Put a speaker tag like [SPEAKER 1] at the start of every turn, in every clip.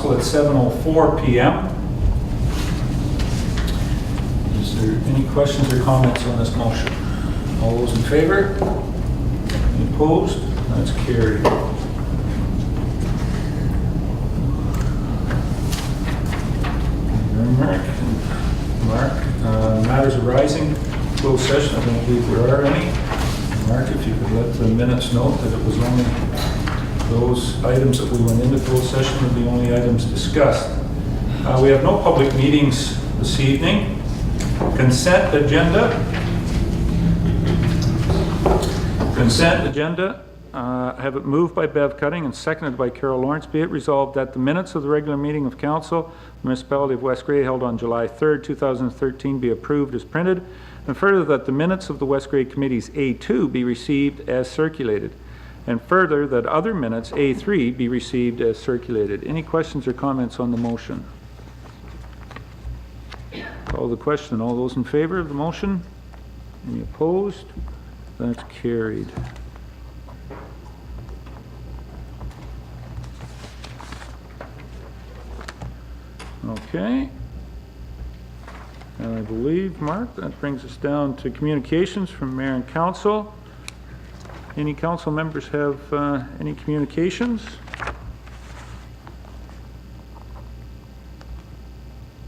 [SPEAKER 1] Council at 7:04 p.m. Is there any questions or comments on this motion? All those in favor? Any opposed? That's carried. Mark, matters arising, closed session, I don't believe there are any. Mark, if you could let the minutes note that it was only those items that we went into closed session are the only items discussed. We have no public meetings this evening. Consent agenda. Consent agenda. I have it moved by Bev Cutting and seconded by Carol Lawrence. Be it resolved that the minutes of the regular meeting of Council, Municipality of West Grey, held on July 3rd, 2013, be approved as printed, and further that the minutes of the West Grey Committees A2 be received as circulated, and further that other minutes A3 be received as circulated. Any questions or comments on the motion? Call the question. All those in favor of the motion? Any opposed? That's carried. Okay. And I believe, Mark, that brings us down to communications from Mayor and Council. Any council members have any communications?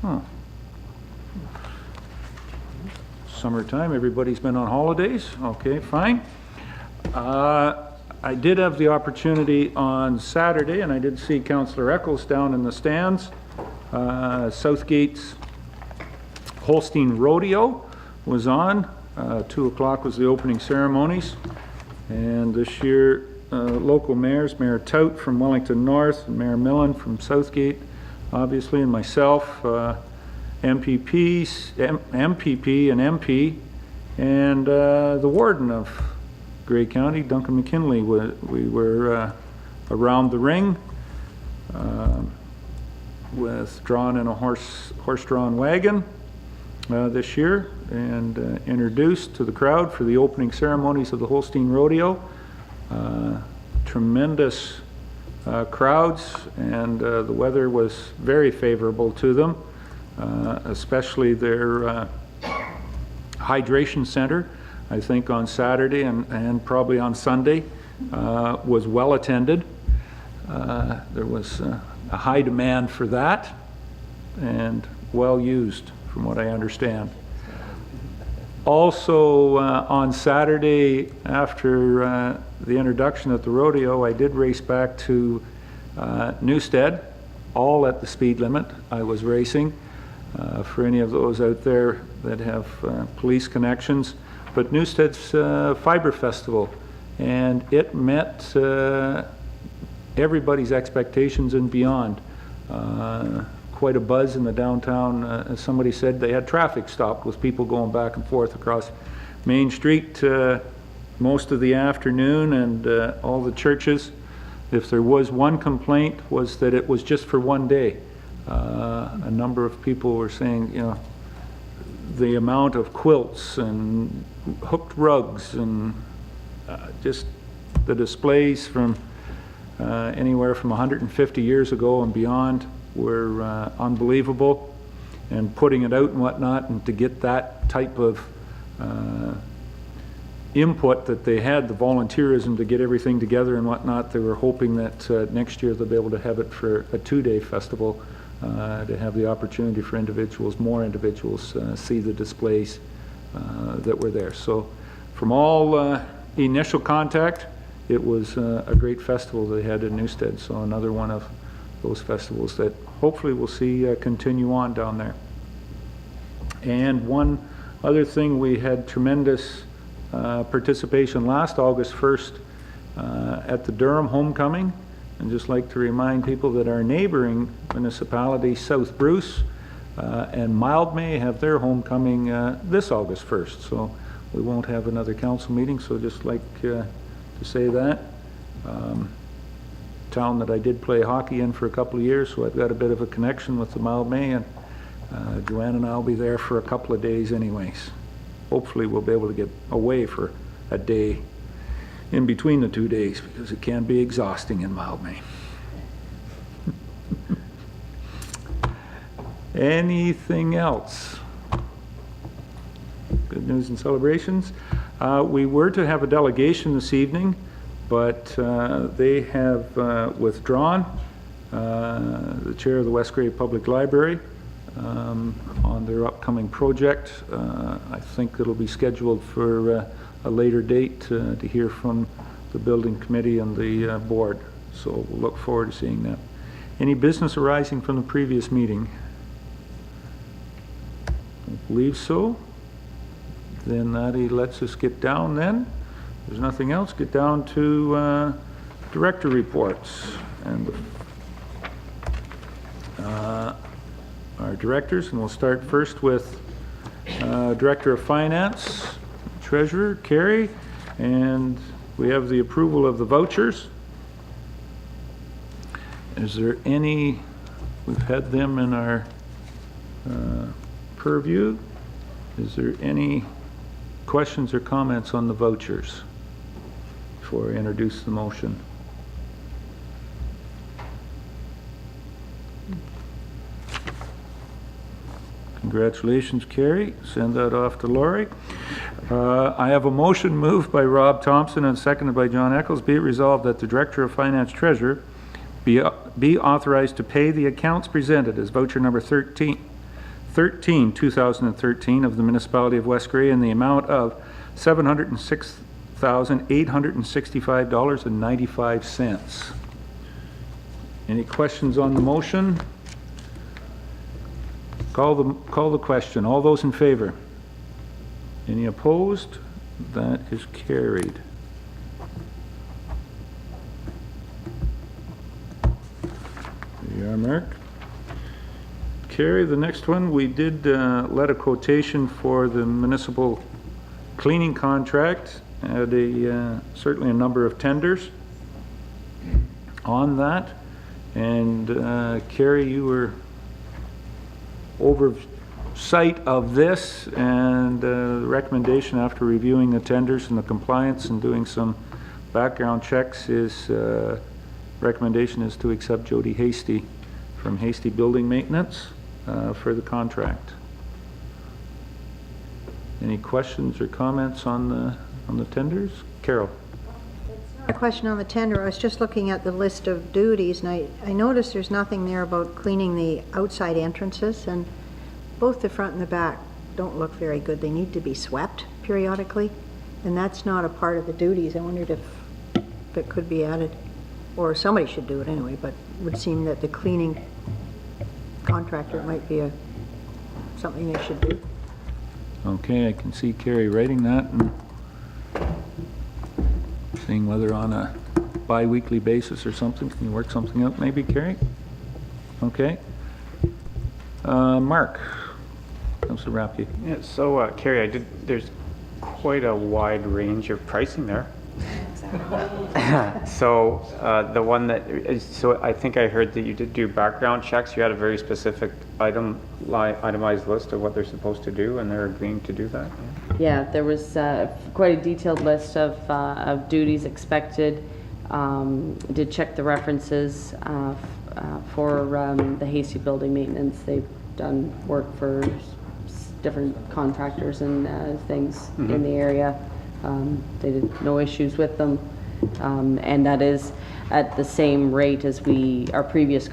[SPEAKER 1] Huh. Summertime, everybody's been on holidays. Okay, fine. I did have the opportunity on Saturday, and I did see Councillor Eccles down in the stands. Southgate's Holstein Rodeo was on. 2 o'clock was the opening ceremonies. And this year, local mayors, Mayor Tout from Wellington North, and Mayor Millen from Southgate, obviously, and myself, MPP and MP, and the warden of Grey County, Duncan McKinley. We were around the ring with drawn in a horse-drawn wagon this year, and introduced to the crowd for the opening ceremonies of the Holstein Rodeo. Tremendous crowds, and the weather was very favorable to them, especially their hydration center, I think on Saturday and probably on Sunday, was well attended. There was a high demand for that, and well used from what I understand. Also on Saturday, after the introduction at the rodeo, I did race back to Newstead, all at the speed limit. I was racing for any of those out there that have police connections. But Newstead's Fiber Festival, and it met everybody's expectations and beyond. Quite a buzz in the downtown. As somebody said, they had traffic stopped with people going back and forth across Main Street most of the afternoon, and all the churches. If there was one complaint, was that it was just for one day. A number of people were saying, you know, the amount of quilts and hooked rugs and just the displays from anywhere from 150 years ago and beyond were unbelievable, and putting it out and whatnot, and to get that type of input that they had, the volunteerism to get everything together and whatnot, they were hoping that next year they'll be able to have it for a 2-day festival, to have the opportunity for individuals, more individuals, see the displays that were there. So from all initial contact, it was a great festival they had in Newstead, so another one of those festivals that hopefully we'll see continue on down there. And one other thing, we had tremendous participation last August 1st at the Durham Homecoming. And just like to remind people that our neighboring municipality, South Bruce and Mildmay, have their homecoming this August 1st. So we won't have another council meeting, so just like to say that. Town that I did play hockey in for a couple of years, so I've got a bit of a connection with the Mildmay, and Joanne and I'll be there for a couple of days anyways. Hopefully we'll be able to get away for a day in between the 2 days, because it can be exhausting in Mildmay. Anything else? Good news and celebrations. We were to have a delegation this evening, but they have withdrawn. The chair of the West Grey Public Library on their upcoming project. I think it'll be scheduled for a later date to hear from the building committee and the board. So we'll look forward to seeing that. Any business arising from the previous meeting? I believe so. Then that lets us get down then. There's nothing else. Get down to director reports. And our directors, and we'll start first with Director of Finance, Treasurer, Carrie, and we have the approval of the vouchers. Is there any, we've had them in our purview. Is there any questions or comments on the vouchers before I introduce the motion? Congratulations, Carrie. Send that off to Laurie. I have a motion moved by Rob Thompson and seconded by John Eccles. Be it resolved that the Director of Finance Treasurer be authorized to pay the accounts presented as voucher number 13, 2013 of the Municipality of West Grey in the amount of $706,865.95. Any questions on the motion? Call the question. All those in favor? Any opposed? That is carried. There you are, Mark. Carrie, the next one, we did let a quotation for the municipal cleaning contract. Had certainly a number of tenders on that. And Carrie, you were oversight of this, and the recommendation after reviewing the tenders and the compliance and doing some background checks is recommendation is to accept Jody Hasty from Hasty Building Maintenance for the contract. Any questions or comments on the tenders? Carol.
[SPEAKER 2] A question on the tender. I was just looking at the list of duties, and I noticed there's nothing there about cleaning the outside entrances, and both the front and the back don't look very good. They need to be swept periodically, and that's not a part of the duties. I wondered if it could be added, or somebody should do it anyway, but it would seem that the cleaning contractor might be something they should do.
[SPEAKER 1] Okay, I can see Carrie writing that and seeing whether on a bi-weekly basis or something. Can you work something out maybe, Carrie? Okay. Mark. Councillor Rapke.
[SPEAKER 3] Yeah, so Carrie, there's quite a wide range of pricing there. So the one that, so I think I heard that you did do background checks. You had a very specific itemized list of what they're supposed to do, and they're agreeing to do that.
[SPEAKER 4] Yeah, there was quite a detailed list of duties expected. Did check the references for the Hasty Building Maintenance. They've done work for different contractors and things in the area. They did no issues with them, and that is at the same rate as our previous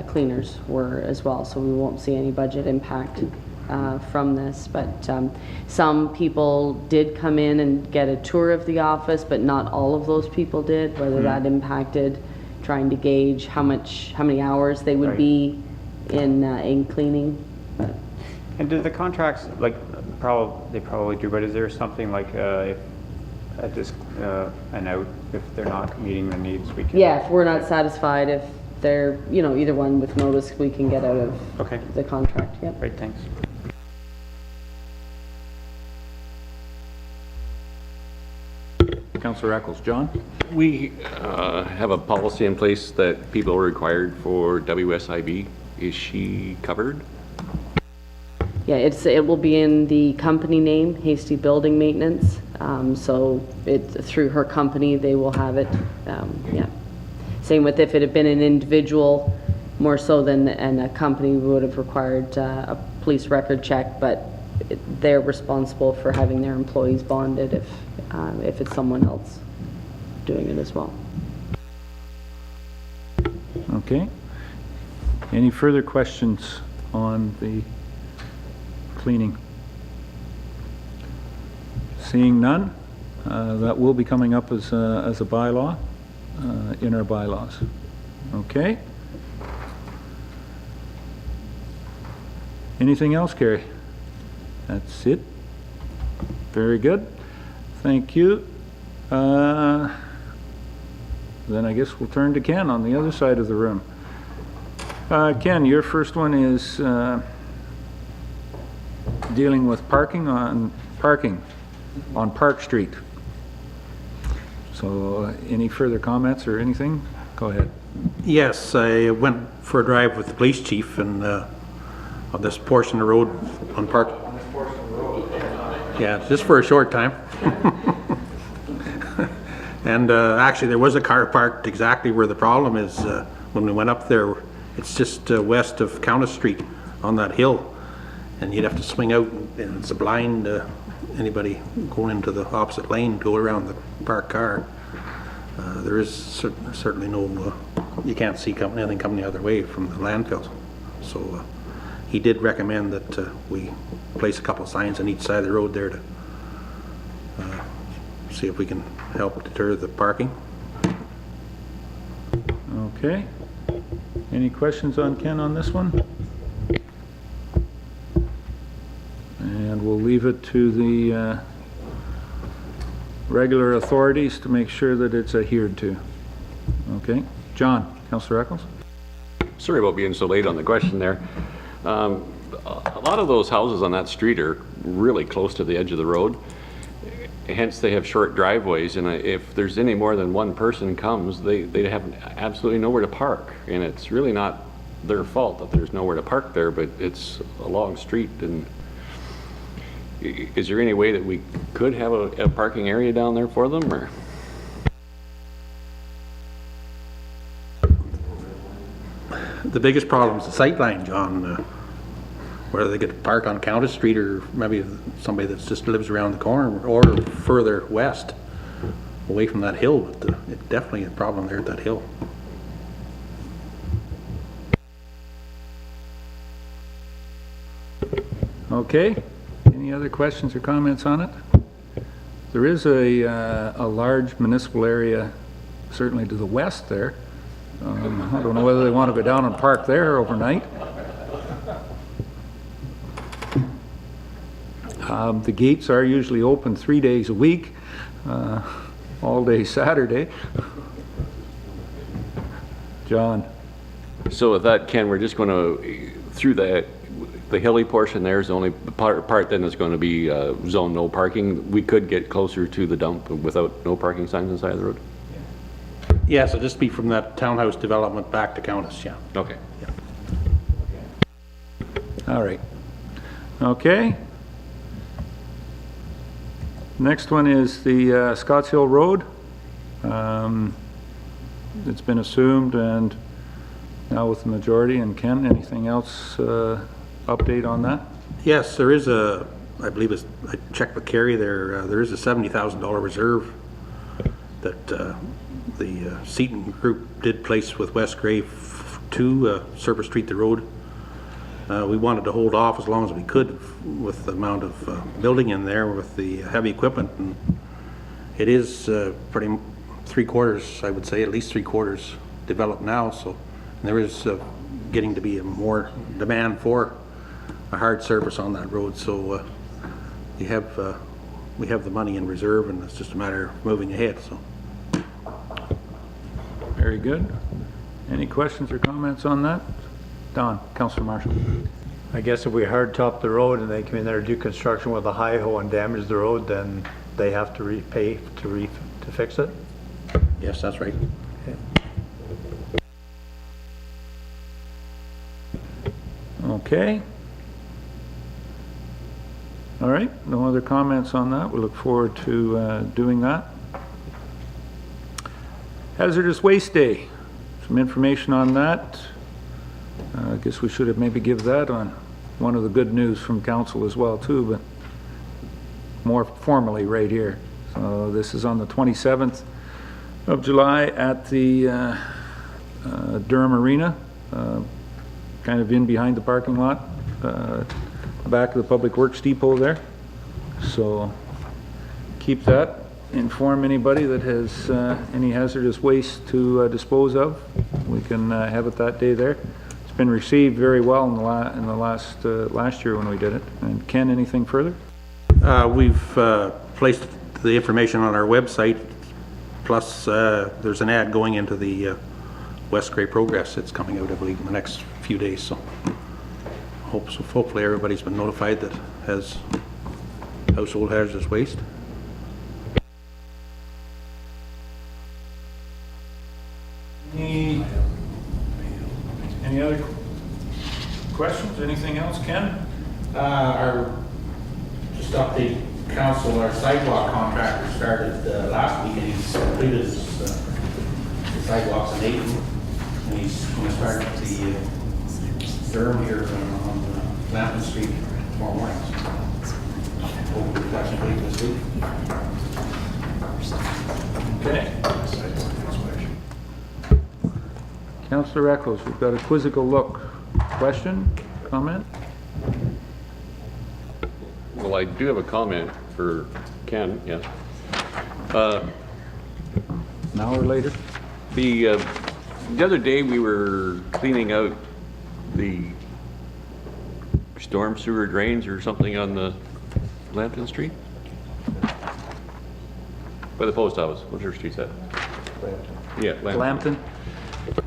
[SPEAKER 4] cleaners were as well, so we won't see any budget impact from this. But some people did come in and get a tour of the office, but not all of those people did, whether that impacted trying to gauge how many hours they would be in cleaning.
[SPEAKER 3] And do the contracts, like, they probably do, but is there something like if an out, if they're not meeting the needs, we can?
[SPEAKER 4] Yeah, if we're not satisfied, if they're, either one with notice, we can get out of the contract. Yep.
[SPEAKER 3] Great, thanks.
[SPEAKER 1] Councillor Eccles. John?
[SPEAKER 5] We have a policy in place that people are required for WSIB. Is she covered?
[SPEAKER 4] Yeah, it will be in the company name, Hasty Building Maintenance. So through her company, they will have it. Yeah. Same with if it had been an individual more so than a company would have required a police record check, but they're responsible for having their employees bonded if it's someone else doing it as well.
[SPEAKER 1] Okay. Any further questions on the cleaning? Seeing none, that will be coming up as a bylaw in our bylaws. Okay. Anything else, Carrie? That's it. Very good. Thank you. Then I guess we'll turn to Ken on the other side of the room. Ken, your first one is dealing with parking on Park Street. So any further comments or anything? Go ahead.
[SPEAKER 6] Yes, I went for a drive with the police chief and on this portion of the road on Park. Yeah, just for a short time. And actually there was a car parked exactly where the problem is when we went up there. It's just west of Countess Street on that hill, and you'd have to swing out, and it's a blind anybody going into the opposite lane go around the parked car. There is certainly no, you can't see anything coming the other way from the landfill. So he did recommend that we place a couple signs on each side of the road there to see if we can help deter the parking.
[SPEAKER 1] Okay. Any questions on Ken on this one? And we'll leave it to the regular authorities to make sure that it's adhered to. Okay. John, Councillor Eccles?
[SPEAKER 5] Sorry about being so late on the question there. A lot of those houses on that street are really close to the edge of the road. Hence, they have short driveways, and if there's any more than one person comes, they have absolutely nowhere to park. And it's really not their fault that there's nowhere to park there, but it's a long street. And is there any way that we could have a parking area down there for them, or?
[SPEAKER 6] The biggest problem is the sight line, John. Whether they get to park on Countess Street or maybe somebody that just lives around the corner or further west away from that hill, but it's definitely a problem there at that hill.
[SPEAKER 1] Okay. Any other questions or comments on it? There is a large municipal area certainly to the west there. I don't know whether they want to go down and park there overnight. The gates are usually open 3 days a week, all day Saturday. John?
[SPEAKER 5] So with that, Ken, we're just going to, through the hilly portion there is the only part then is going to be zone no parking. We could get closer to the dump without no parking signs inside of the road?
[SPEAKER 6] Yeah, so just be from that townhouse development back to Countess, yeah.
[SPEAKER 5] Okay.
[SPEAKER 6] Yeah.
[SPEAKER 1] All right. Okay. Next one is the Scotts Hill Road. It's been assumed, and now with the majority. And Ken, anything else update on that?
[SPEAKER 6] Yes, there is a, I believe it's, I checked with Kerry there is a $70,000 reserve that the Seaton Group did place with West Grave to Service Street the road. We wanted to hold off as long as we could with the amount of building in there with the heavy equipment, and it is pretty 3/4, I would say, at least 3/4 developed now. So there is getting to be a more demand for a hard service on that road. So we have the money in reserve, and it's just a matter of moving ahead. So.
[SPEAKER 1] Very good. Any questions or comments on that? Don, Councillor Marshall.
[SPEAKER 7] I guess if we hard top the road and they come in there to do construction with a high hoe and damage the road, then they have to repay to fix it?
[SPEAKER 6] Yes, that's right.
[SPEAKER 1] Okay. All right, no other comments on that. We look forward to doing that. Hazardous Waste Day, some information on that. I guess we should have maybe give that on one of the good news from council as well too, but more formally right here. So this is on the 27th of July at the Durham Arena, kind of in behind the parking lot, back of the Public Works Depot there. So keep that. Inform anybody that has any hazardous waste to dispose of. We can have it that day there. It's been received very well in the last year when we did it. And Ken, anything further?
[SPEAKER 6] We've placed the information on our website, plus there's an ad going into the West Grey Progress. It's coming out, I believe, in the next few days. So hopefully everybody's been notified that has household hazardous waste.
[SPEAKER 1] Any other questions? Anything else, Ken?
[SPEAKER 6] Just update council, our sidewalk contractor started last week and he's completed his sidewalks in Dayton. And he's going to start the Durham here on Lampton Street tomorrow morning. Hopefully that's complete this week.
[SPEAKER 1] Okay. Councillor Eccles, we've got a quizzical look. Question? Comment?
[SPEAKER 5] Well, I do have a comment for Ken, yes.
[SPEAKER 1] Now or later?
[SPEAKER 5] The other day we were cleaning out the storm sewer drains or something on the Lambton Street? By the post office, what's your street set? Yeah, Lambton.
[SPEAKER 1] Lambton?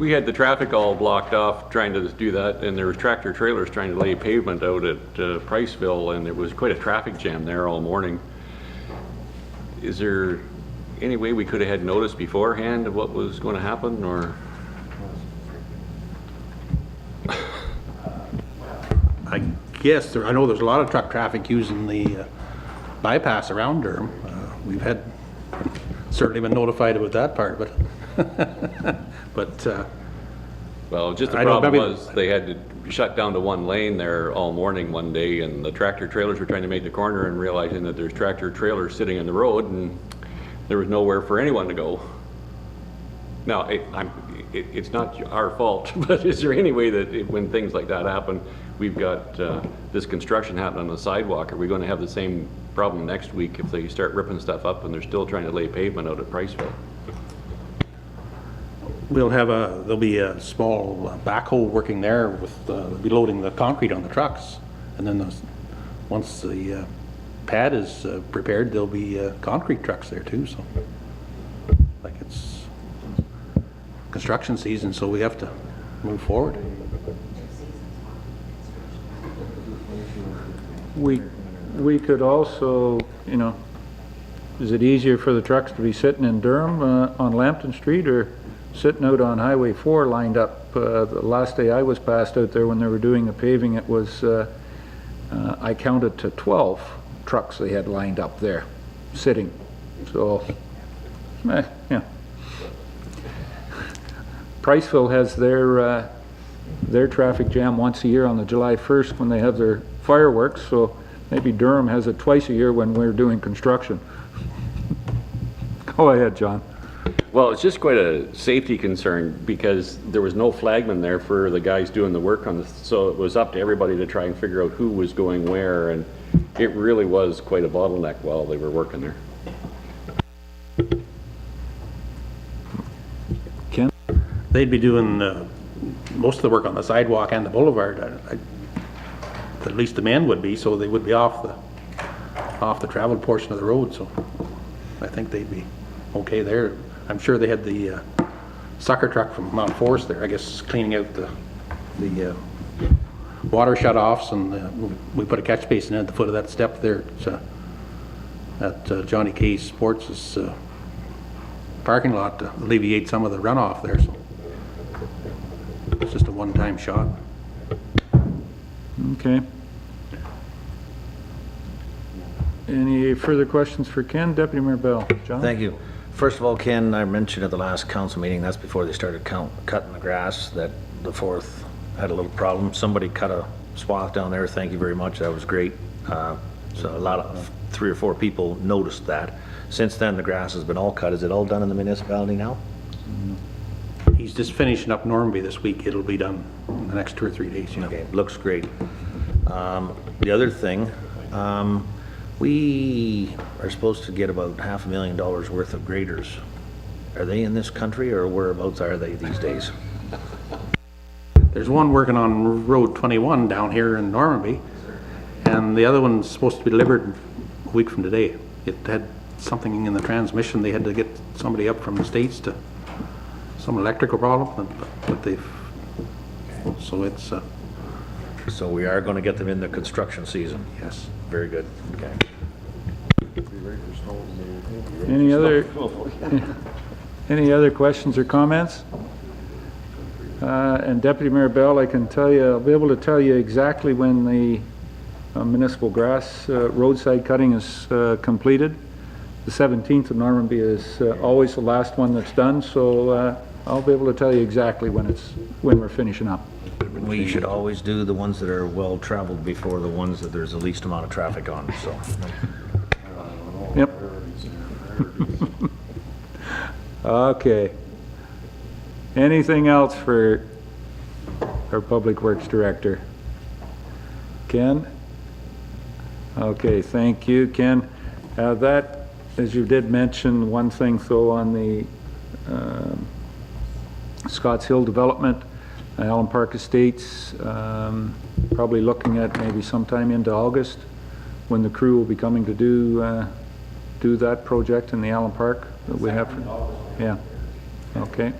[SPEAKER 5] We had the traffic all blocked off trying to do that, and there was tractor trailers trying to lay pavement out at Priceville, and there was quite a traffic jam there all morning. Is there any way we could have had notice beforehand of what was going to happen, or?
[SPEAKER 6] I guess I know there's a lot of truck traffic using the bypass around Durham. We've had certainly been notified about that part of it. But
[SPEAKER 5] Well, just the
[SPEAKER 6] I don't-
[SPEAKER 5] problem
[SPEAKER 6] maybe-
[SPEAKER 5] was they had to shut down to one lane there all morning one day, and the tractor trailers were trying to make the corner and realizing that there's tractor trailers sitting in the road and there was nowhere for anyone to go. Now, it's not our fault, but is there any way that when things like that happen, we've got this construction happening on the sidewalk, are we going to have the same problem next week if they start ripping stuff up and they're still trying to lay pavement out at Priceville?
[SPEAKER 6] there'll be a small backhoe working there with, they'll be loading the concrete on the trucks. And then once the pad is prepared, there'll be concrete trucks there too, so. Like it's construction season, so we have to move forward.
[SPEAKER 1] We could also, you know, is it easier for the trucks to be sitting in Durham on Lambton Street or sitting out on Highway 4 lined up? The last day I was passed out there when they were doing the paving, it was, I counted to 12 trucks they had lined up there, sitting. So, yeah. Priceville has their traffic jam once a year on the July 1st when they have their fireworks, so maybe Durham has it twice a year when we're doing construction. Go ahead, John.
[SPEAKER 5] Well, it's just quite a safety concern because there was no flagman there for the guys doing the work on this, so it was up to everybody to try and figure out who was going where, and it really was quite a bottleneck while they were working there.
[SPEAKER 1] Ken?
[SPEAKER 6] They'd be doing most of the work on the sidewalk and the boulevard. At least the men would be, so they would be off the traveled portion of the road, so I think they'd be okay there. I'm sure they had the sucker truck from Mount Forest there, I guess, cleaning out the water shut-offs, and we put a catch basin in at the foot of that step there at Johnny K. Sports' parking lot to alleviate some of the runoff there. So it's just a one-time shot.
[SPEAKER 1] Okay. Any further questions for Ken? Deputy Mayor Bell. John?
[SPEAKER 8] Thank you. First of all, Ken, I mentioned at the last council meeting, that's before they started cutting the grass, that the 4th had a little problem. Somebody cut a swath down there. Thank you very much. That was great. So a lot of 3 or 4 people noticed that. Since then, the grass has been all cut. Is it all done in the municipality now?
[SPEAKER 6] He's just finishing up Normanby this week. It'll be done in the next 2 or 3 days, you know.
[SPEAKER 8] Okay, looks great. The other thing, we are supposed to get about $500,000 worth of graders. Are they in this country, or whereabouts are they these days?
[SPEAKER 6] There's one working on Road 21 down here in Normanby, and the other one's supposed to be delivered a week from today. It had something in the transmission. They had to get somebody up from the States to some electrical problem, but they've, so it's,
[SPEAKER 8] So we are going to get them in the construction season.
[SPEAKER 6] yes.
[SPEAKER 8] Very good. Okay.
[SPEAKER 1] Any other questions or comments? And Deputy Mayor Bell, I can tell you, I'll be able to tell you exactly when the municipal grass roadside cutting is completed. The 17th of Normanby is always the last one that's done, so I'll be able to tell you exactly when we're finishing up.
[SPEAKER 8] We should always do the ones that are well-traveled before the ones that there's the least amount of traffic on, so.
[SPEAKER 1] Yep. Okay. Anything else for our Public Works Director? Ken? Okay, thank you, Ken. That, as you did mention, one thing though on the Scotts Hill development, Allen Park Estates, probably looking at maybe sometime into August when the crew will be coming to do that project in the Allen Park that we have. Yeah. Okay.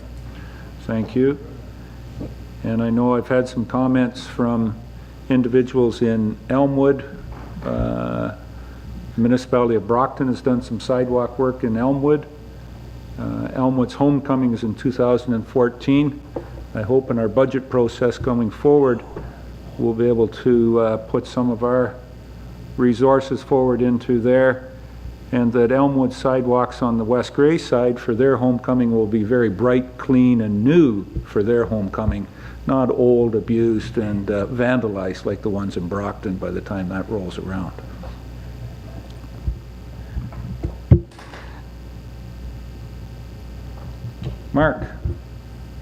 [SPEAKER 1] Thank you. And I know I've had some comments from individuals in Elmwood. The municipality of Brockton has done some sidewalk work in Elmwood. Elmwood's homecoming is in 2014. I hope in our budget process going forward, we'll be able to put some of our resources forward into there, and that Elmwood sidewalks on the West Gray side for their homecoming will be very bright, clean, and new for their homecoming, not old, abused, and vandalized like the ones in Brockton by the time that rolls around. Mark,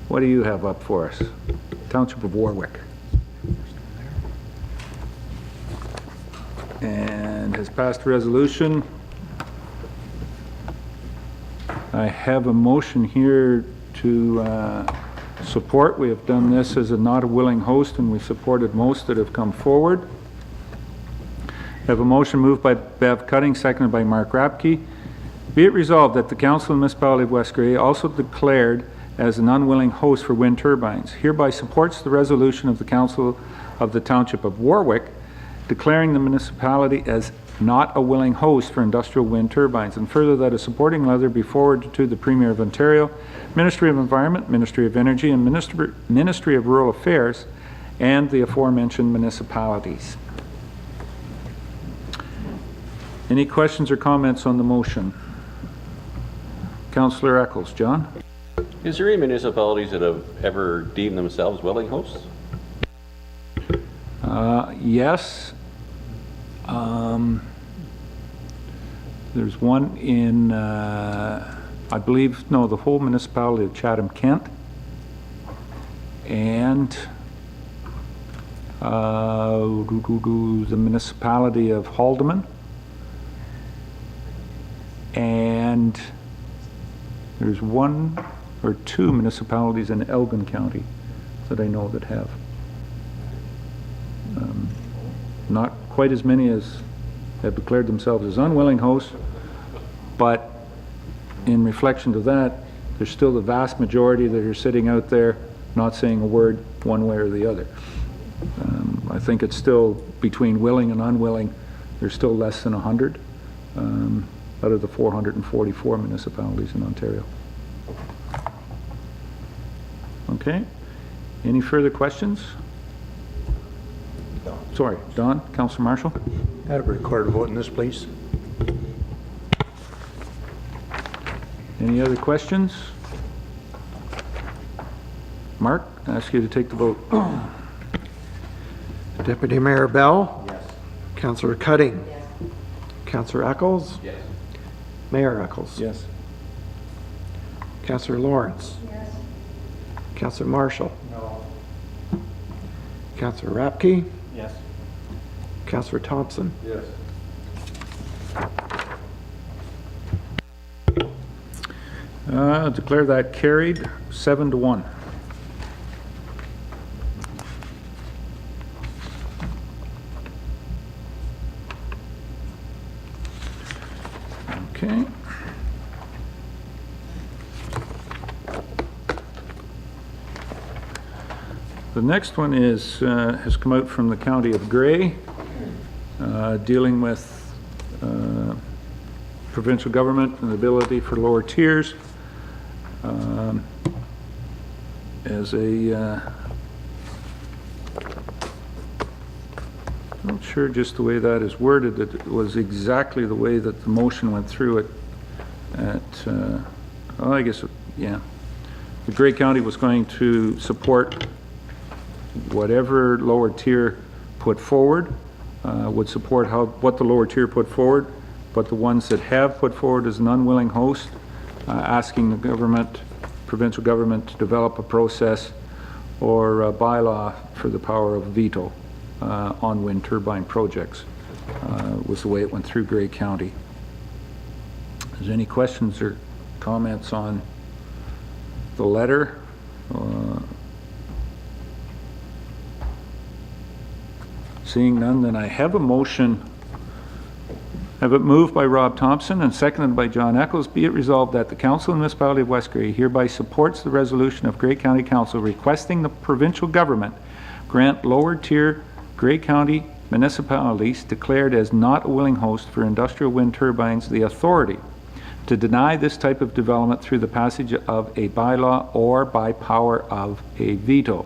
[SPEAKER 1] what do you have up for us? Township of Warwick. And has passed a resolution. I have a motion here to support. We have done this as a not a willing host, and we supported most that have come forward. I have a motion moved by Bev Cutting, seconded by Mark Rapke. Be it resolved that the Council of the Municipality of West Gray, also declared as an unwilling host for wind turbines, hereby supports the resolution of the Council of the Township of Warwick declaring the municipality as not a willing host for industrial wind turbines, and further that a supporting letter be forwarded to the Premier of Ontario, Ministry of Environment, Ministry of Energy, and Ministry of Rural Affairs, and the aforementioned municipalities. Any questions or comments on the motion? Councillor Eccles. John?
[SPEAKER 5] Is there any municipalities that have ever deemed themselves willing hosts?
[SPEAKER 1] Yes. There's one in, I believe, no, the whole municipality of Chatham-Kent, and the municipality of Haldeman, and there's one or two municipalities in Elgin County that I know that have. Not quite as many as have declared themselves as unwilling hosts, but in reflection to that, there's still the vast majority that are sitting out there not saying a word one way or the other. I think it's still between willing and unwilling, there's still less than 100 out of the 444 municipalities in Ontario. Okay, any further questions? Sorry, Don, Councillor Marshall?
[SPEAKER 7] Have a recorded vote in this, please.
[SPEAKER 1] Any other questions? Mark, I ask you to take the vote.
[SPEAKER 9] Deputy Mayor Bell? Yes. Councillor Cutting? Yes. Councillor Eccles?
[SPEAKER 5] Yes.
[SPEAKER 9] Mayor Eccles?
[SPEAKER 1] Yes.
[SPEAKER 9] Councillor Lawrence?
[SPEAKER 2] Yes.
[SPEAKER 9] Councillor Marshall?
[SPEAKER 7] No.
[SPEAKER 9] Councillor Rapke?
[SPEAKER 7] Yes.
[SPEAKER 9] Councillor Thompson?
[SPEAKER 1] Yes. Declare that carried, 7-1. Okay. The next one is, has come out from the County of Grey, dealing with provincial government and the ability for lower tiers as a, I'm not sure just the way that is worded, that it was exactly the way that the motion went through it at, well, I guess, yeah. The Grey County was going to support whatever lower tier put forward, would support what the lower tier put forward, but the ones that have put forward as an unwilling host, asking the government, provincial government, to develop a process or a bylaw for the power of veto on wind turbine projects, was the way it went through Grey County. Is there any questions or comments on the letter? Seeing none, then I have a motion. I have it moved by Rob Thompson and seconded by John Eccles. Be it resolved that the Council of the Municipality of West Grey hereby supports the resolution of Grey County Council requesting the provincial government grant lower tier Grey County municipalities declared as not a willing host for industrial wind turbines the authority to deny this type of development through the passage of a bylaw or by power of a veto.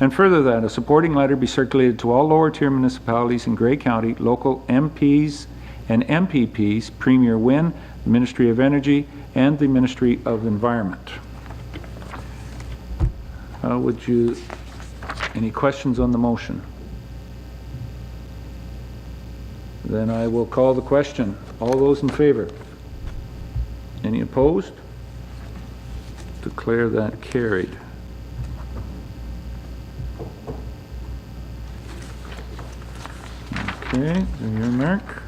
[SPEAKER 1] And further, that a supporting letter be circulated to all lower tier municipalities in Grey County, local MPs and MPPs, Premier Wynne, the Ministry of Energy, and the Ministry of Environment. Any questions on the motion? Then I will call the question. All those in favor? Any opposed? Declare that carried. Okay, then your mark.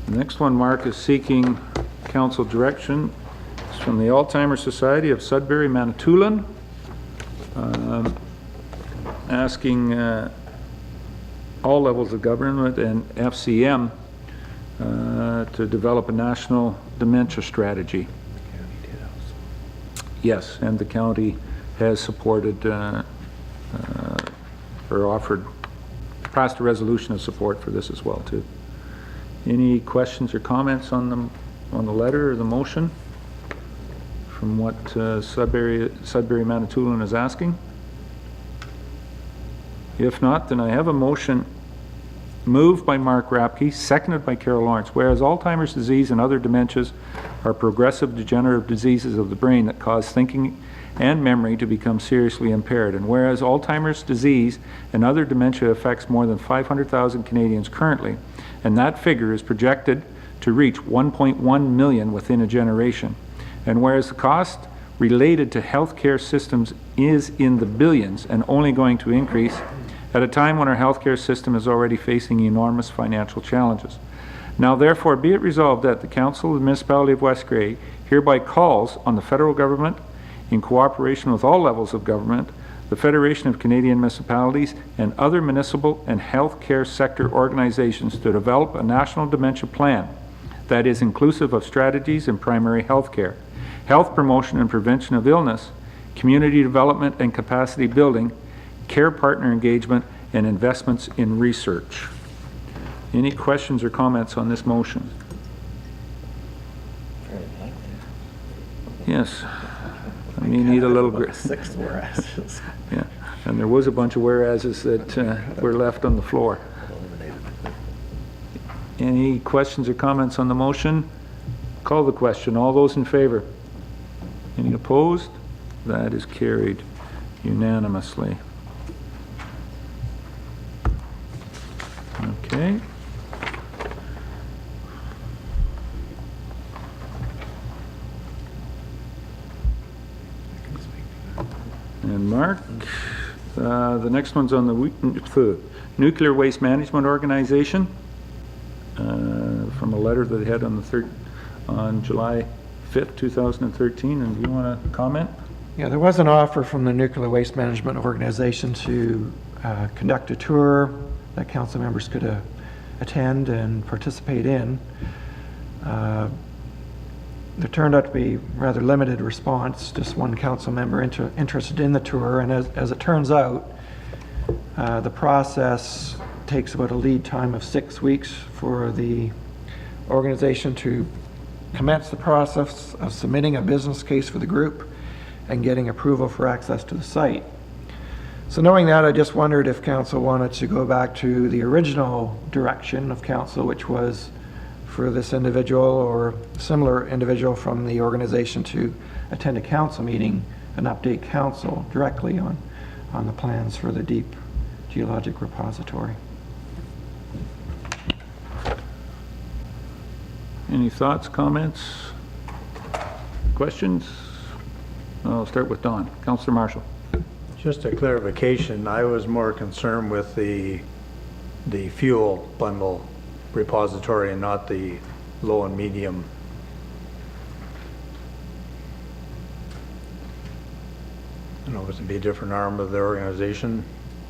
[SPEAKER 1] The next one, Mark, is seeking council direction. It's from the Alzheimer's Society of Sudbury, Manitoulin, asking all levels of government and FCM to develop a national dementia strategy. Yes, and the county has supported or passed a resolution of support for this as well too. Any questions or comments on the letter or the motion from what Sudbury Manitoulin is asking? If not, then I have a motion moved by Mark Rapke, seconded by Carol Lawrence. Whereas Alzheimer's disease and other dementias are progressive degenerative diseases of the brain that cause thinking and memory to become seriously impaired. And whereas Alzheimer's disease and other dementia affects more than 500,000 Canadians currently, and that figure is projected to reach 1.1 million within a generation. And whereas the cost related to healthcare systems is in the billions and only going to increase at a time when our healthcare system is already facing enormous financial challenges. Now therefore be it resolved that the Council of the Municipality of West Grey hereby calls on the federal government, in cooperation with all levels of government, the Federation of Canadian Municipalities, and other municipal and healthcare sector organizations to develop a national dementia plan that is inclusive of strategies in primary health care, health promotion and prevention of illness, community development and capacity building, care partner engagement, and investments in research. Any questions or comments on this motion? Yes. I may need a little...
[SPEAKER 8] Six whereas.
[SPEAKER 1] Yeah, and there was a bunch of whereases that were left on the floor. Any questions or comments on the motion? Call the question. All those in favor? Any opposed? That is carried. unanimously. Okay. And Mark, the next one's on the Nuclear Waste Management Organization, from a letter that they had on July 5th, 2013, and do you want to comment?
[SPEAKER 9] Yeah, there was an offer from the Nuclear Waste Management Organization to conduct a tour that council members could attend and participate in. There turned out to be rather limited response, just one council member interested in the tour, and as it turns out, the process takes about a lead time of 6 weeks for the organization to commence the process of submitting a business case for the group and getting approval for access to the site. So knowing that, I just wondered if council wanted to go back to the original direction of council, which was for this individual or similar individual from the organization to attend a council meeting and update council directly on the plans for the deep geologic repository.
[SPEAKER 1] Any thoughts, comments, questions? I'll start with Don. Councillor Marshall.
[SPEAKER 7] Just a clarification, I was more concerned with the fuel bundle repository and not the low and medium. I don't know if it's to be a different arm of the organization,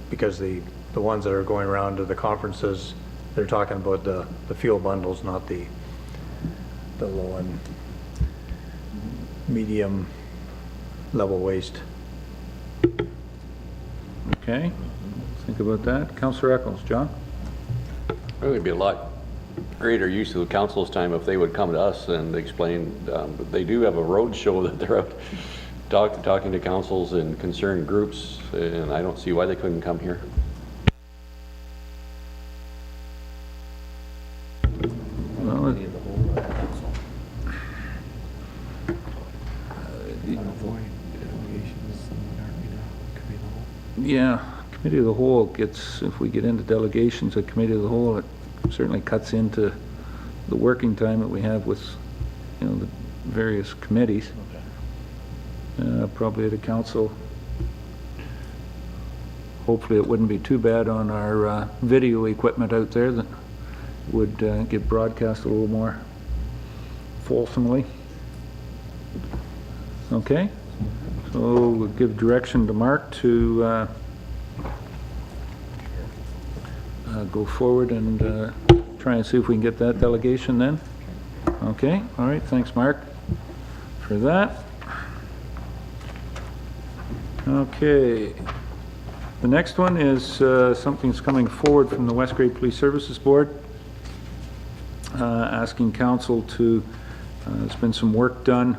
[SPEAKER 7] because the ones that are going around to the conferences, they're talking about the fuel bundles, not the low and medium level waste.
[SPEAKER 1] Okay, think about that. Councillor Eccles. John?
[SPEAKER 5] I think it'd be a lot greater use of the council's time if they would come to us and explain. They do have a road show that they're out talking to councils and concerned groups, and I don't see why they couldn't come here.
[SPEAKER 1] Well, yeah, committee of the whole gets, if we get into delegations at committee of the whole, it certainly cuts into the working time that we have with, the various committees. Probably at a council, hopefully it wouldn't be too bad on our video equipment out there that would get broadcast a little more fulsomely. Okay, so we'll give direction to Mark to go forward and try and see if we can get that delegation then. Okay, all right, thanks Mark for that. Okay, the next one is something that's coming forward from the West Grey Police Services Board, asking council to, there's been some work done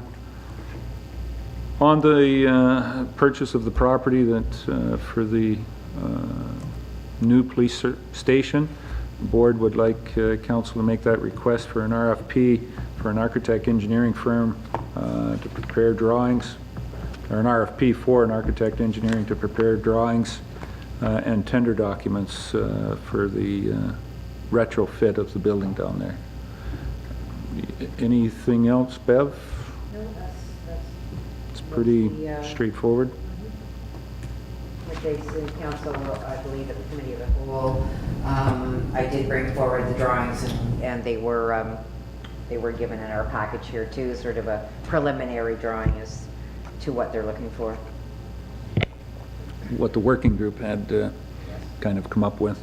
[SPEAKER 1] on the purchase of the property that for the new police station. The board would like council to make that request for an RFP for an architect engineering firm to prepare drawings, or an RFP for an architect engineering to prepare drawings and tender documents for the retrofit of the building down there. Anything else, Bev?
[SPEAKER 10] No, that's
[SPEAKER 1] It's pretty straightforward.
[SPEAKER 10] what they said, council, I believe at the committee of the whole. I did bring forward the drawings and they were given in our package here too, sort of a preliminary drawing as to what they're looking for.
[SPEAKER 1] What the working group had kind of come up with.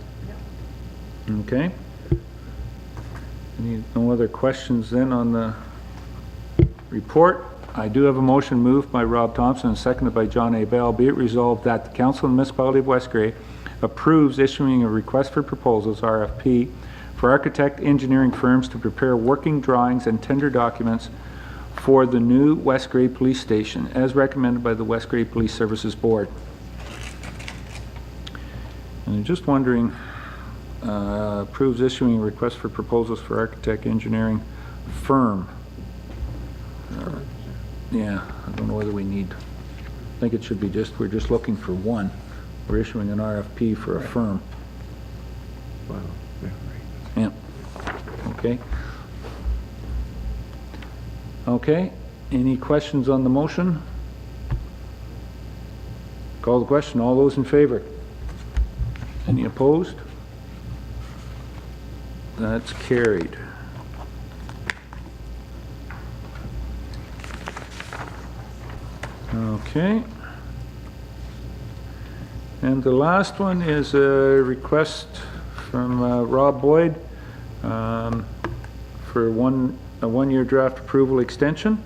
[SPEAKER 1] Okay. No other questions then on the report? I do have a motion moved by Rob Thompson and seconded by John A. Bell. Be it resolved that the Council of the Municipality of West Grey approves issuing a request for proposals, RFP, for architect engineering firms to prepare working drawings and tender documents for the new West Grey Police Station, as recommended by the West Grey Police Services Board. And I'm just wondering, approves issuing a request for proposals for architect engineering firm. Yeah, I don't know whether we need I think it should be we're just looking for one. We're issuing an RFP for a firm. Yeah. Okay. Okay. Any questions on the motion? Call the question. All those in favor? Any opposed? That's carried. Okay. And the last one is a request from Rob Boyd for a one-year draft approval extension.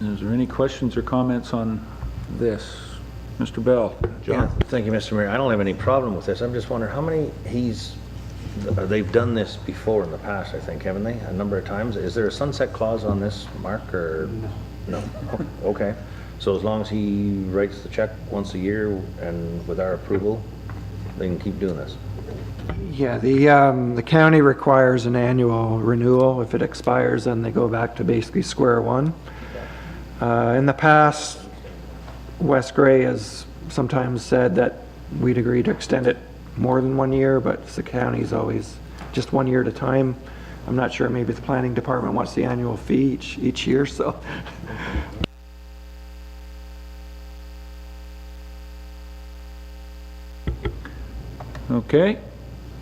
[SPEAKER 1] Is there any questions or comments on this? Mr. Bell?
[SPEAKER 8] Yeah, thank you, Mr. Mayor. I don't have any problem with this. I'm just wondering how many they've done this before in the past, I think, haven't they? A number of times. Is there a sunset clause on this, Mark, or? No. Okay. So as long as he writes the check once a year and with our approval, they can keep doing this?
[SPEAKER 9] Yeah, the county requires an annual renewal. If it expires, then they go back to basically square one. In the past, West Gray has sometimes said that we'd agree to extend it more than 1 year, but the county's always just 1 year at a time. I'm not sure, maybe the planning department wants the annual fee each year, so.
[SPEAKER 1] Okay.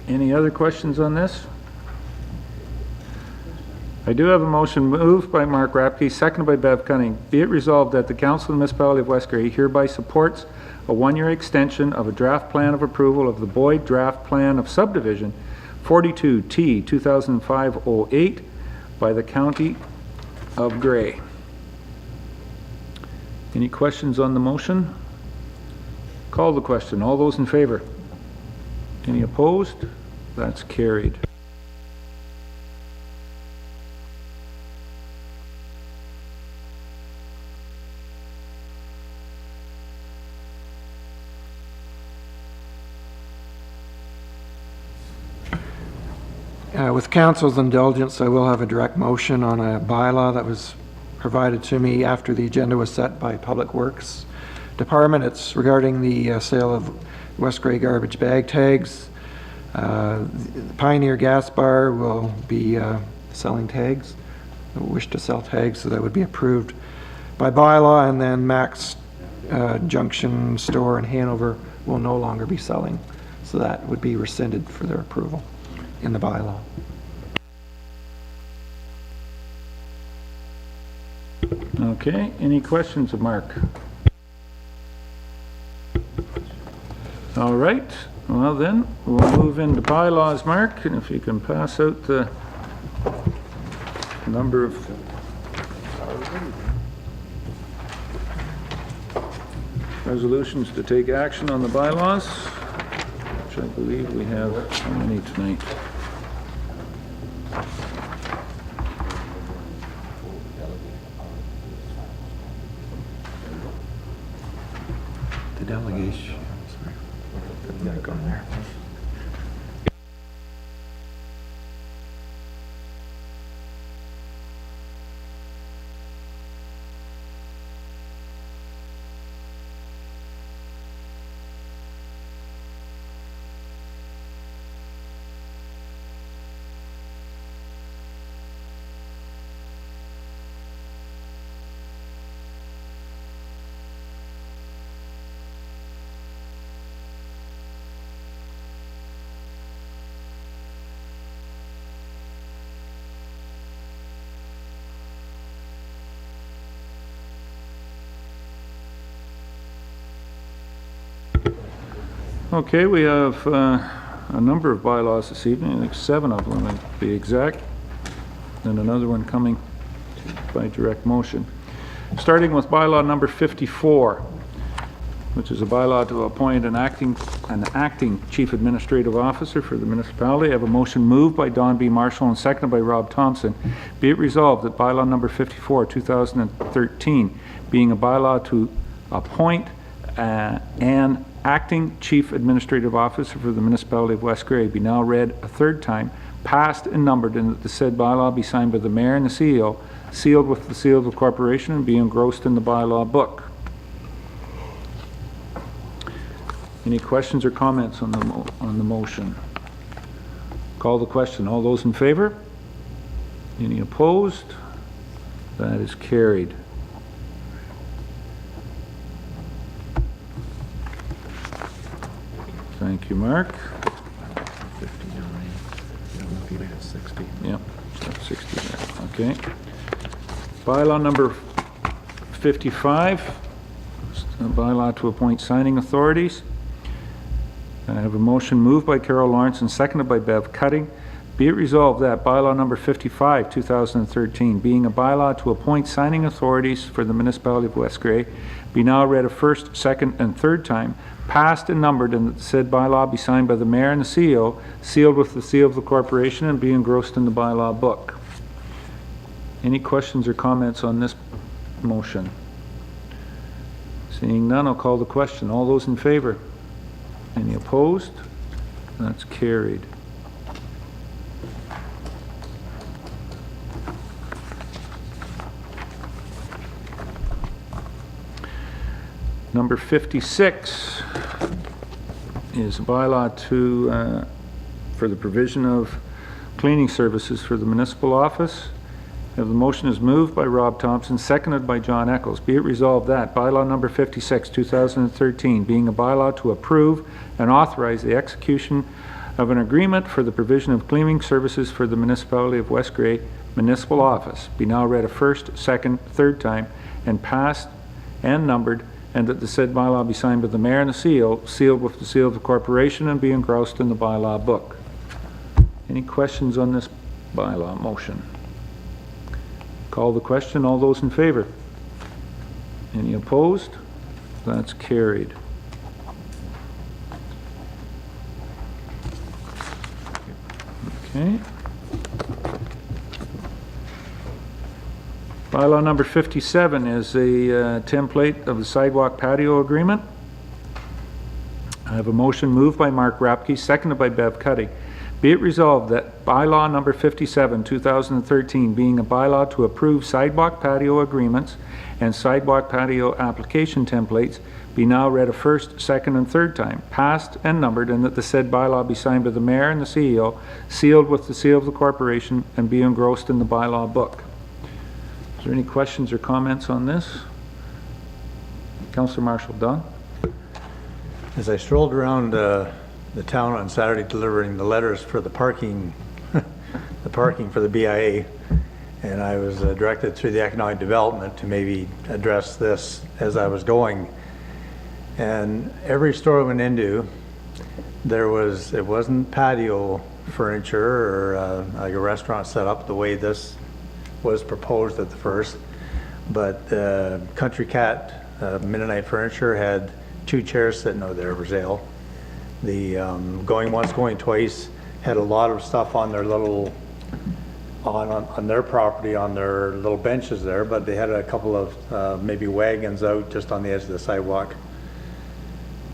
[SPEAKER 1] Any other questions on this? I do have a motion moved by Mark Rapke, seconded by Bev Cunning. Be it resolved that the Council of the Municipality of West Gray hereby supports a 1-year extension of a draft plan of approval of the Boyd Draft Plan of Subdivision 42T 2005-08 by the County of Gray. Any questions on the motion? Call the question. All those in favor? Any opposed? That's carried.
[SPEAKER 9] With council's indulgence, I will have a direct motion on a bylaw that was provided to me after the agenda was set by Public Works Department. It's regarding the sale of West Gray garbage bag tags. Pioneer Gas Bar will be selling tags. They wish to sell tags, so that would be approved by bylaw, and then Max Junction Store in Hanover will no longer be selling. So that would be rescinded for their approval in the bylaw.
[SPEAKER 1] Okay, any questions of Mark? All right, well then, we'll move into bylaws, Mark, and if you can pass out the number of resolutions to take action on the bylaws, which I believe we have how many tonight?
[SPEAKER 9] The delegation. Sorry. Go there.
[SPEAKER 1] Okay, we have a number of bylaws this evening, I think 7 of them to be exact, and another one coming by direct motion. Starting with bylaw number 54, which is a bylaw to appoint an acting chief administrative officer for the municipality. I have a motion moved by Don B. Marshall and seconded by Rob Thompson. Be it resolved that bylaw number 54, 2013, being a bylaw to appoint an acting chief administrative officer for the municipality of West Gray, be now read a third time, passed and numbered, and that the said bylaw be signed by the mayor and the CEO, sealed with the seal of the corporation, and be engrossed in the bylaw book. Any questions or comments on the motion? Call the question. All those in favor? Any opposed? That is carried. Thank you, Mark.
[SPEAKER 8] 60.
[SPEAKER 1] Yep, so 60 there, okay. Bylaw number 55, a bylaw to appoint signing authorities. I have a motion moved by Carol Lawrence and seconded by Bev Cutting. Be it resolved that bylaw number 55, 2013, being a bylaw to appoint signing authorities for the municipality of West Grey, be now read a first, second, and third time, passed and numbered, and that the said bylaw be signed by the mayor and the CEO, sealed with the seal of the corporation, and be engrossed in the bylaw book. Any questions or comments on this motion? Seeing none, I'll call the question. All those in favor? Any opposed? That's carried. Number 56 is a bylaw for the provision of cleaning services for the municipal office. The motion is moved by Rob Thompson, seconded by John Eccles. Be it resolved that bylaw number 56, 2013, being a bylaw to approve and authorize the execution of an agreement for the provision of cleaning services for the municipality of West Grey municipal office, be now read a first, second, third time, and passed and numbered, and that the said bylaw be signed by the mayor and the CEO, sealed with the seal of the corporation, and be engrossed in the bylaw book. Any questions on this bylaw motion? Call the question. All those in favor? Any opposed? That's carried. Okay. Bylaw number 57 is a template of the sidewalk patio agreement. I have a motion moved by Mark Rapke, seconded by Bev Cuddy. Be it resolved that bylaw number 57, 2013, being a bylaw to approve sidewalk patio agreements and sidewalk patio application templates, be now read a first, second, and third time, passed and numbered, and that the said bylaw be signed by the mayor and the CEO, sealed with the seal of the corporation, and be engrossed in the bylaw book. Is there any questions or comments on this? Councillor Marshall Dunn.
[SPEAKER 7] As I strolled around the town on Saturday delivering the letters for the parking, the parking for the BIA, and I was directed through the economic development to maybe address this as I was going. And every store I went into, it wasn't patio furniture or like a restaurant set up the way this was proposed at the first, but Country Cat Mennonite Furniture had 2 chairs sitting out there for sale. The Going Once, Going Twice had a lot of stuff on their little, on their property, on their little benches there, but they had a couple of maybe wagons out just on the edge of the sidewalk.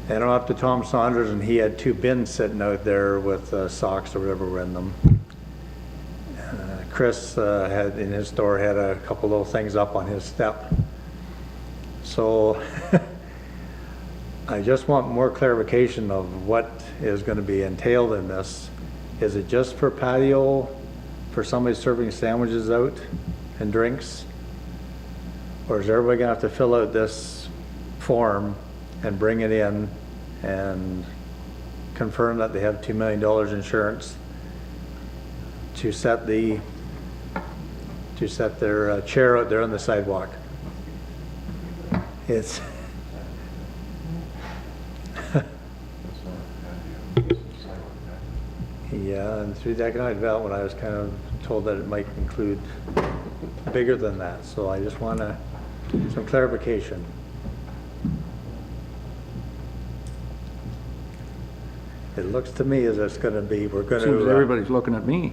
[SPEAKER 7] And I'm up to Tom Saunders, and he had 2 bins sitting out there with socks or whatever were in them. Chris had in his store had a couple little things up on his step. So I just want more clarification of what is going to be entailed in this. Is it just for patio, for somebody serving sandwiches out and drinks? Or is everybody going to have to fill out this form and bring it in and confirm that they have $2 million insurance to set their chair out there on the sidewalk? It's yeah, and through the economic development, I was kind of told that it might include bigger than that. So I just want some clarification. It looks to me as it's going to be, we're going to...
[SPEAKER 1] Seems everybody's looking at me.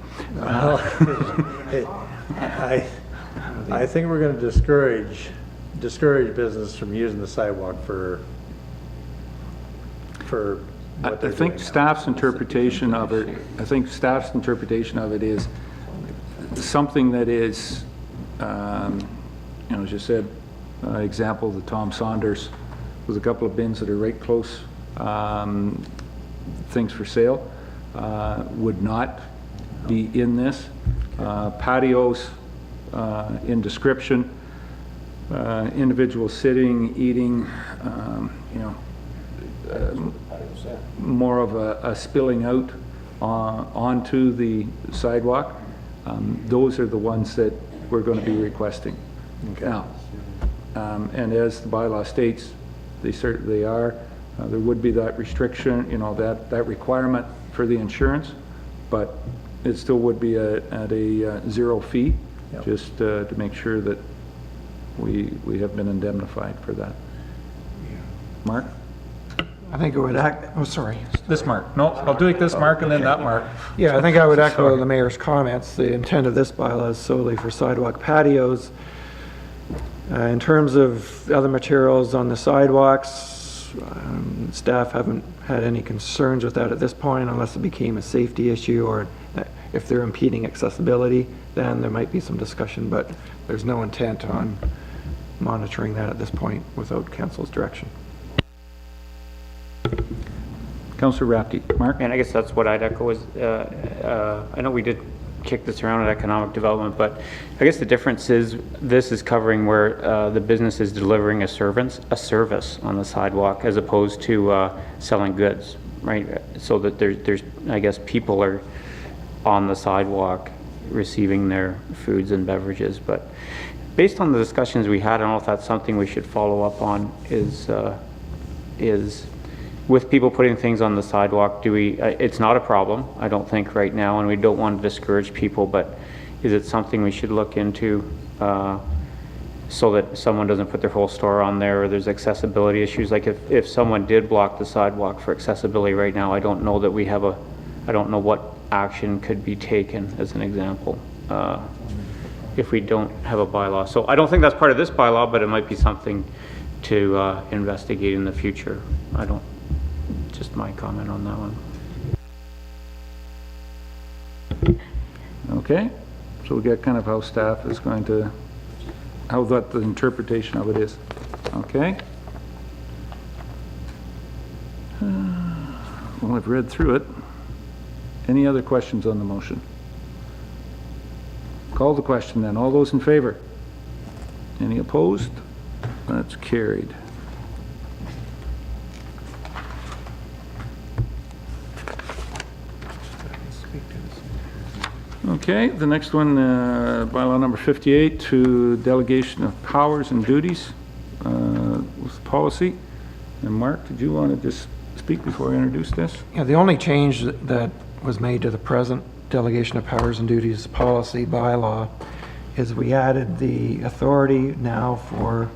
[SPEAKER 7] I think we're going to discourage business from using the sidewalk for
[SPEAKER 1] I think staff's interpretation of it, is something that is, as you said, example, the Tom Saunders, with a couple of bins that are right close, things for sale, would not be in this. Patios, in description, individuals sitting, eating, more of a spilling out onto the sidewalk. Those are the ones that we're going to be requesting. Okay. Now, and as the bylaw states, they certainly are. There would be that restriction, that requirement for the insurance, but it still would be at a zero fee, just to make sure that we have been indemnified for that. Mark?
[SPEAKER 9] I think it would sorry.
[SPEAKER 1] This Mark. No, I'll do it this Mark and then that Mark.
[SPEAKER 9] Yeah, I think I would echo the mayor's comments. The intent of this bylaw is solely for sidewalk patios. In terms of other materials on the sidewalks, staff haven't had any concerns with that at this point, unless it became a safety issue, or if they're impeding accessibility, then there might be some discussion, but there's no intent on monitoring that at this point without council's direction.
[SPEAKER 1] Councillor Rapti. Mark?
[SPEAKER 3] And I guess that's what I'd echo is, I know we did kick this around at economic development, but I guess the difference is this is covering where the business is delivering a service on the sidewalk, as opposed to selling goods, right? So that there's I guess people are on the sidewalk receiving their foods and beverages. But based on the discussions we had, I don't know if that's something we should follow up on, is with people putting things on the sidewalk, it's not a problem, I don't think, right now, and we don't want to discourage people, but is it something we should look into so that someone doesn't put their whole store on there, or there's accessibility issues? Like if someone did block the sidewalk for accessibility right now, I don't know that I don't know what action could be taken, as an example, if we don't have a bylaw. So I don't think that's part of this bylaw, but it might be something to investigate in the future. Just my comment on that one.
[SPEAKER 1] Okay, so we get kind of how staff is going to, how that the interpretation of it is. Okay. Well, I've read through it. Any other questions on the motion? Call the question then. All those in favor? Any opposed? That's carried. Okay, the next one, bylaw number 58, to delegation of powers and duties with policy. And Mark, did you want to just speak before I introduce this?
[SPEAKER 9] Yeah, the only change that was made to the present delegation of powers and duties policy bylaw is we added the authority now for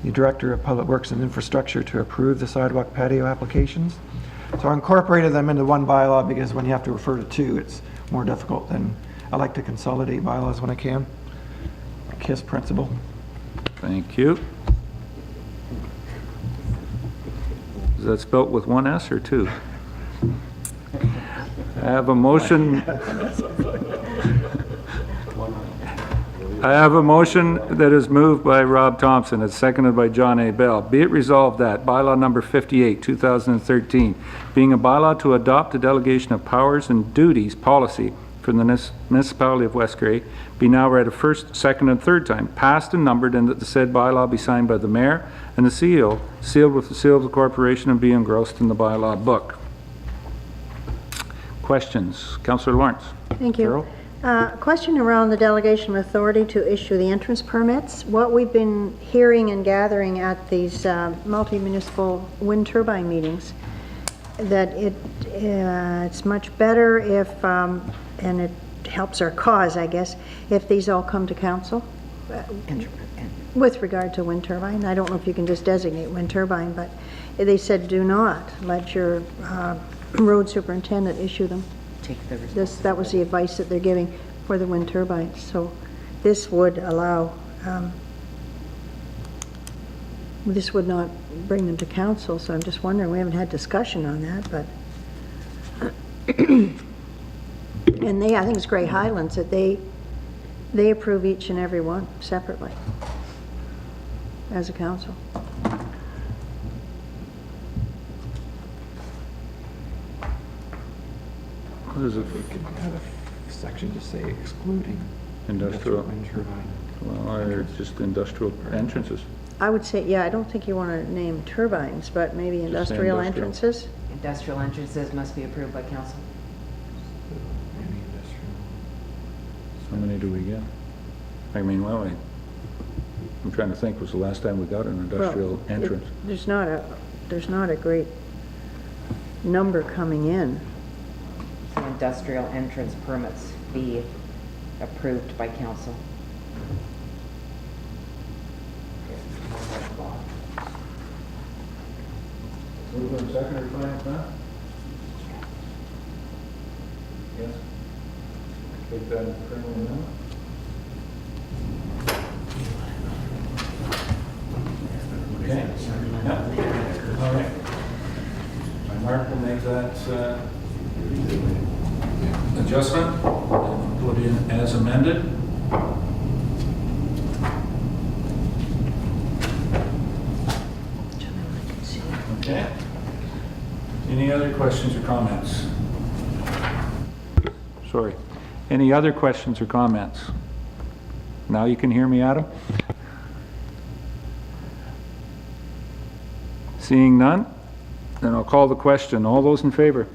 [SPEAKER 9] the Director of Public Works and Infrastructure to approve the sidewalk patio applications. So I incorporated them into one bylaw because when you have to refer to two, it's more difficult, than I like to consolidate bylaws when I can. KISS principle.
[SPEAKER 1] Thank you. Is that spelt with one S or two? I have a motion. I have a motion that is moved by Rob Thompson. It's seconded by John A. Bell. Be it resolved that bylaw number 58, 2013, being a bylaw to adopt a delegation of powers and duties policy for the Municipality of West Grey, be now read a first, second, and third time, passed and numbered, and that the said bylaw be signed by the mayor and the CEO, sealed with the seal of the corporation, and be engrossed in the bylaw book. Questions? Councillor Lawrence.
[SPEAKER 2] Thank you.
[SPEAKER 1] Carol?
[SPEAKER 2] Question around the delegation of authority to issue the entrance permits. What we've been hearing and gathering at these multi-municipal wind turbine meetings, that it's much better if, and it helps our cause, I guess, if these all come to council with regard to wind turbine. I don't know if you can just designate wind turbine, but they said do not let your road superintendent issue them. That was the advice that they're giving for the wind turbines. So this would allow this would not bring them to council, so I'm just wondering, we haven't had discussion on that, but. And they, I think it's Grey Highlands, that they approve each and every one separately as a council.
[SPEAKER 1] What is it?
[SPEAKER 9] We could have a section to say excluding
[SPEAKER 1] Industrial.
[SPEAKER 9] wind turbine.
[SPEAKER 1] Well, or just industrial entrances.
[SPEAKER 2] I would say, yeah, I don't think you want to name turbines, but maybe
[SPEAKER 1] say
[SPEAKER 2] industrial
[SPEAKER 1] industrial.
[SPEAKER 2] entrances.
[SPEAKER 10] Industrial entrances must be approved by council.
[SPEAKER 9] Any industrial.
[SPEAKER 1] How many do we get? I mean, well, I'm trying to think, was the last time we got an industrial
[SPEAKER 2] Well,
[SPEAKER 1] entrance?
[SPEAKER 2] There's not a great number coming in.
[SPEAKER 10] So industrial entrance permits be approved by council.
[SPEAKER 1] Move on second or finance, Matt? Yes. Take that as a friendly amendment. Okay. Yeah. All right. Mark will make that adjustment and put in as amended. Okay. Any other questions or comments? Sorry. Any other questions or comments? Now you can hear me, Adam? Seeing none, then I'll call the question. All those in favor?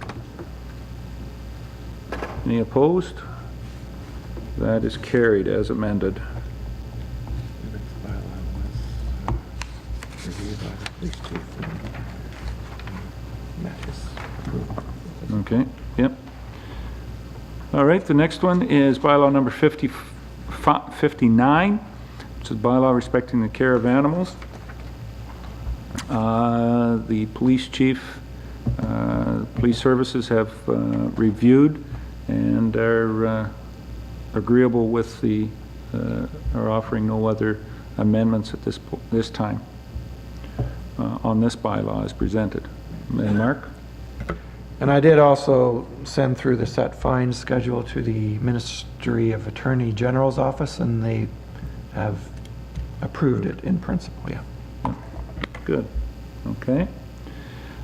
[SPEAKER 1] Any opposed? That is carried as amended. Okay, yep. All right, the next one is bylaw number 59, which is bylaw respecting the care of animals. The police chief, police services have reviewed and are agreeable with the, are offering no other amendments at this time on this bylaw as presented. And Mark?
[SPEAKER 9] And I did also send through the set fine schedule to the Ministry of Attorney General's office, and they have approved it in principle, yeah.
[SPEAKER 1] Good. Okay.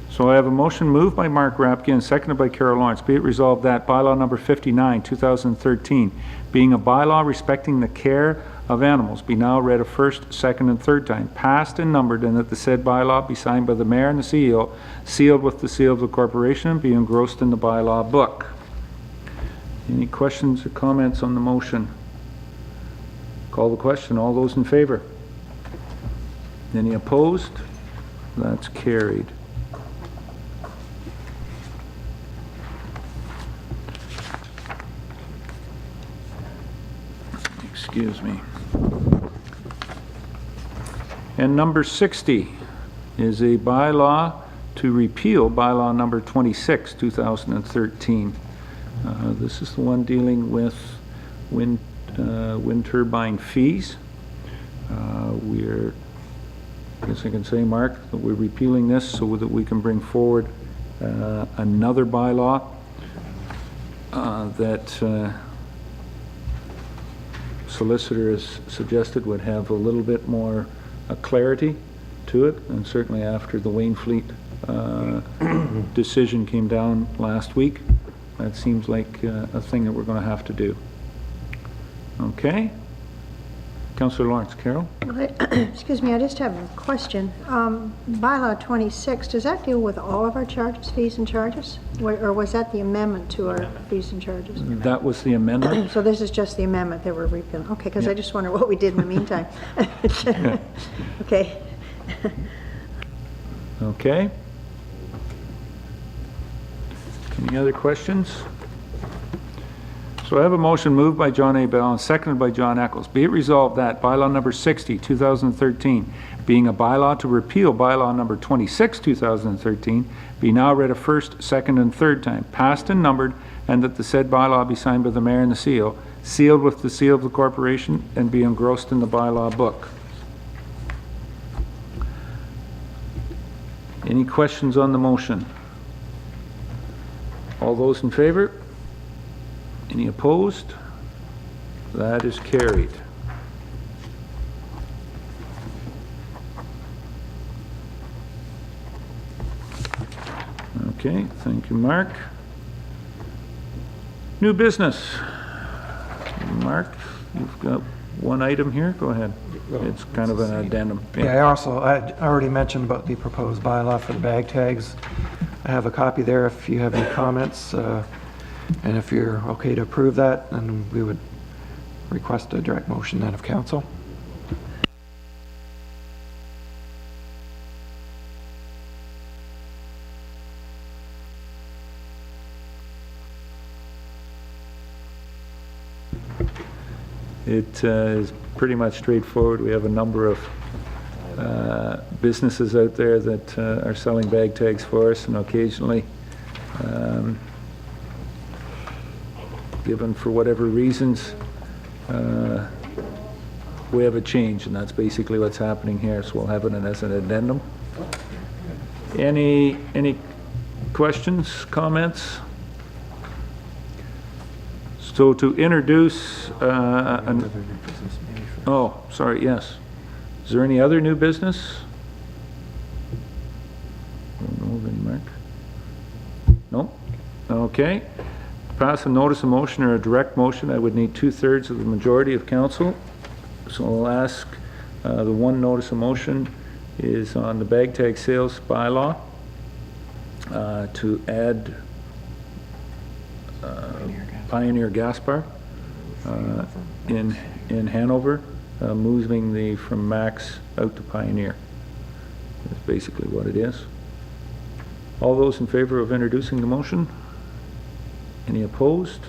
[SPEAKER 1] So I have a motion moved by Mark Rapke and seconded by Carol Lawrence. Be it resolved that bylaw number 59, 2013, being a bylaw respecting the care of animals, be now read a first, second, and third time, passed and numbered, and that the said bylaw be signed by the mayor and the CEO, sealed with the seal of the corporation, and be engrossed in the bylaw book. Any questions or comments on the motion? Call the question. All those in favor? Any opposed? That's carried. Excuse me. And number 60 is a bylaw to repeal bylaw number 26, 2013. This is the one dealing with wind turbine fees. I guess I can say, Mark, that we're repealing this so that we can bring forward another bylaw that solicitor has suggested would have a little bit more clarity to it, and certainly after the Wainfleet decision came down last week, that seems like a thing that we're going to have to do. Okay. Councillor Lawrence. Carol?
[SPEAKER 2] Excuse me, I just have a question. Bylaw 26, does that deal with all of our charges, fees and charges? Or was that the amendment to our fees and charges?
[SPEAKER 1] That was the amendment.
[SPEAKER 2] So this is just the amendment that we're repealing? Okay, because I just wonder what we did in the meantime. Okay.
[SPEAKER 1] Okay. Any other questions? So I have a motion moved by John A. Bell and seconded by John Eccles. Be it resolved that bylaw number 60, 2013, being a bylaw to repeal bylaw number 26, 2013, be now read a first, second, and third time, passed and numbered, and that the said bylaw be signed by the mayor and the seal, sealed with the seal of the corporation, and be engrossed in the bylaw book. Any questions on the motion? All those in favor? Any opposed? That is carried. Okay, thank you, Mark. New business. Mark, you've got one item here. Go ahead. It's kind of an addendum.
[SPEAKER 9] Yeah, I already mentioned about the proposed bylaw for the bag tags. I have a copy there if you have any comments, and if you're okay to approve that, then we would request a direct motion then of council.
[SPEAKER 1] It is pretty much straightforward. We have a number of businesses out there that are selling bag tags for us, and occasionally, given for whatever reasons, we have a change, and that's basically what's happening here, so we'll have it as an addendum. Any questions, comments? So to introduce, oh, sorry, yes. Is there any other new business? Don't know of any, Mark. Nope. Okay. To pass a notice of motion or a direct motion, I would need 2/3 of the majority of council. So I'll ask, the one notice of motion is on the bag tag sales bylaw to add Pioneer Gas Bar in Hanover, moving from Max out to Pioneer. That's basically what it is. All those in favor of introducing the motion? Any opposed?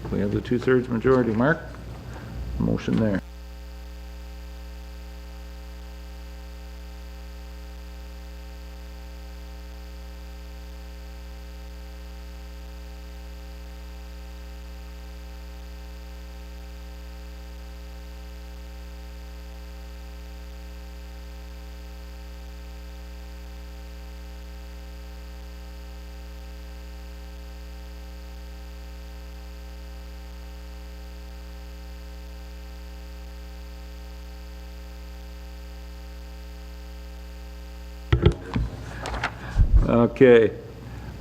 [SPEAKER 1] We have the 2/3 majority. Mark, motion there. Okay,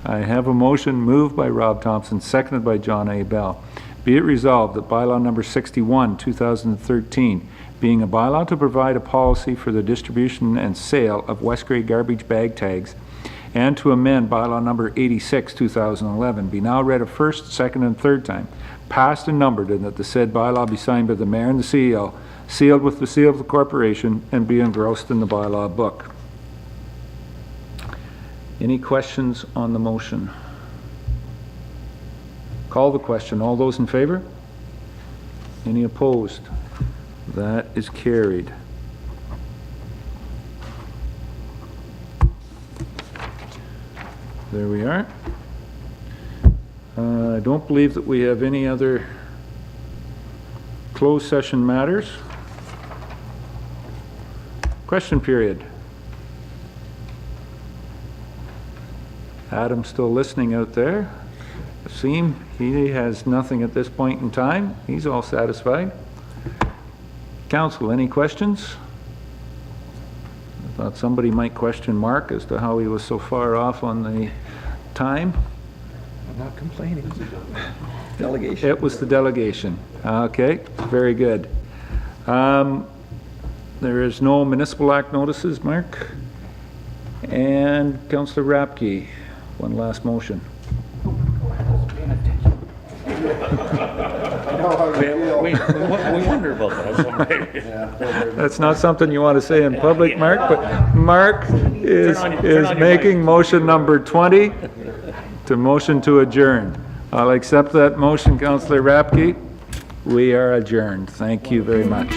[SPEAKER 1] I have a motion moved by Rob Thompson, seconded by John A. Bell. Be it resolved that bylaw number 61, 2013, being a bylaw to provide a policy for the distribution and sale of West Grey garbage bag tags, and to amend bylaw number 86, 2011, be now read a first, second, and third time, passed and numbered, and that the said bylaw be signed by the mayor and the CEO, sealed with the seal of the corporation, and be engrossed in the bylaw book. Any questions on the motion? Call the question. All those in favor? Any opposed? That is carried. There we are. I don't believe that we have any other closed session matters. Question period. Adam's still listening out there. Asim, he has nothing at this point in time. He's all satisfied. Council, any questions? I thought somebody might question Mark as to how he was so far off on the time.
[SPEAKER 8] I'm not complaining. Delegation.
[SPEAKER 1] It was the delegation. Okay, very good. There is no municipal act notices, Mark. And Councillor Rapke, one last motion.
[SPEAKER 8] We wonder about that.
[SPEAKER 1] That's not something you want to say in public, Mark, but Mark is making motion number 20 to motion to adjourn. I'll accept that motion, Councillor Rapke. We are adjourned. Thank you very much.